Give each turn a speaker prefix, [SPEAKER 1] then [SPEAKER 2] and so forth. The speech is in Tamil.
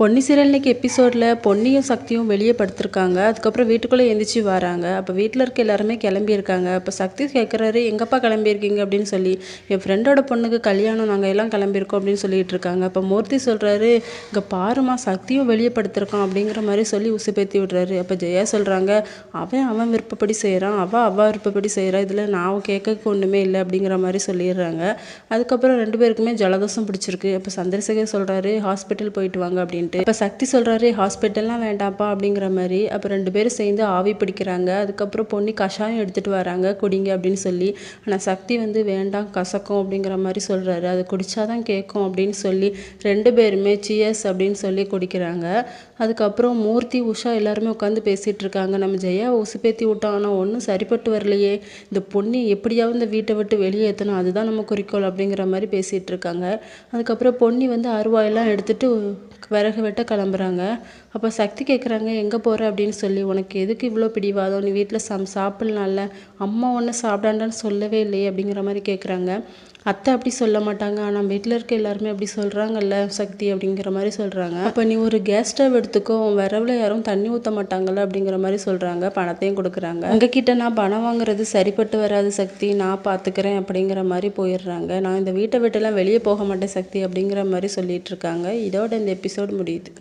[SPEAKER 1] பொன்னி சீரியல் இன்னைக்கு எபிசோடில் பொன்னியும் சக்தியும் வெளியே படுத்திருக்காங்க. அதுக்கப்புறம் வீட்டுக்குள்ளே எழுந்திரிச்சு வராங்க. அப்போ வீட்டில் இருக்க எல்லாருமே கிளம்பியிருக்காங்க. அப்போ சக்தி கேட்குறாரு, எங்கப்பா கிளம்பியிருக்கீங்க அப்படின்னு சொல்லி. என் ஃப்ரெண்டோட பொண்ணுக்கு கல்யாணம், நாங்கள் எல்லாம் கிளம்பியிருக்கோம் அப்படின்னு சொல்லிட்டு இருக்காங்க. அப்போ மூர்த்தி சொல்கிறாரு, இங்கே பாருமா சக்தியும் வெளியே படுத்திருக்கான் அப்படிங்கிற மாதிரி சொல்லி உசுப்பேத்தி விடுறாரு. அப்போ ஜெயா சொல்கிறாங்க, அவன் விருப்பப்படி செய்கிறான், அவள் விருப்பப்படி செய்கிறா, இதில் நான் கேட்கறதுக்கு ஒன்றுமே இல்லை அப்படிங்கிற மாதிரி சொல்லிடுறாங்க. அதுக்கப்புறம் 2 பேருக்குமே ஜலதோஷம் பிடிச்சிருக்கு. அப்போ சந்திரசேகர் சொல்கிறாரு, ஹாஸ்பிட்டல் போயிட்டு வாங்க அப்படின்ட்டு. இப்போ சக்தி சொல்கிறாரு, ஹாஸ்பிட்டல்லாம் வேண்டாம்ப்பா அப்படிங்கிற மாதிரி. அப்போ 2 பேரும் சேர்ந்து ஆவி பிடிக்கிறாங்க. அதுக்கப்புறம் பொன்னி கஷாயம் எடுத்துகிட்டு வராங்க, குடிங்க அப்படின்னு சொல்லி. ஆனால் சக்தி வந்து வேண்டாம் கசக்கும் அப்படிங்கிற மாதிரி சொல்கிறாரு. அது குடித்தாதான் கேட்கும் அப்படின்னு சொல்லி 2 பேருமே சியர்ஸ் அப்படின்னு சொல்லி குடிக்கிறாங்க. அதுக்கப்புறம் மூர்த்தி உஷா எல்லாருமே உட்காந்து பேசிகிட்டு இருக்காங்க. நம்ம ஜெயா உசுப்பேத்தி விட்டோம், ஆனால் ஒன்றும் சரிப்பட்டு வரலையே, இந்த பொண்ணி எப்படியாவது இந்த வீட்டை விட்டு வெளியேற்றணும், அதுதான் நம்ம குறிக்கோள் அப்படிங்கிற மாதிரி பேசிகிட்டு இருக்காங்க. அதுக்கப்புறம் பொன்னி வந்து அருவாயெல்லாம் எடுத்துகிட்டு விறகு வெட்ட கிளம்புறாங்க. அப்போ சக்தி கேட்குறாங்க, எங்கே போகிற அப்படின்னு சொல்லி. உனக்கு எதுக்கு இவ்வளோ பிடிவாதம், நீ வீட்டில் சாப்பிட்லாம்ல, அம்மா ஒன்று சாப்பிடாண்டான்னு சொல்லவே இல்லையே அப்படிங்கிற மாதிரி கேட்குறாங்க. அத்தை அப்படி சொல்ல மாட்டாங்க, ஆனால் வீட்டில் இருக்க எல்லாருமே அப்படி சொல்கிறாங்கல்ல சக்தி அப்படிங்கிற மாதிரி சொல்கிறாங்க. அப்போ நீ ஒரு கேஸ் ஸ்டவ் எடுத்துக்கோ, விரவில் யாரும் தண்ணி ஊற்ற மாட்டாங்கல்ல அப்படிங்கிற மாதிரி சொல்கிறாங்க. பணத்தையும் கொடுக்குறாங்க. உங்ககிட்ட நான் பணம் வாங்குறது சரிப்பட்டு வராது சக்தி, நான் பார்த்துக்கிறேன் அப்படிங்கிற மாதிரி போயிடுறாங்க. நான் இந்த வீட்டை விட்டுலாம் வெளியே போக மாட்டேன் சக்தி அப்படிங்கிற மாதிரி சொல்லிட்டு இருக்காங்க. இதோட இந்த எபிசோட் முடியுது.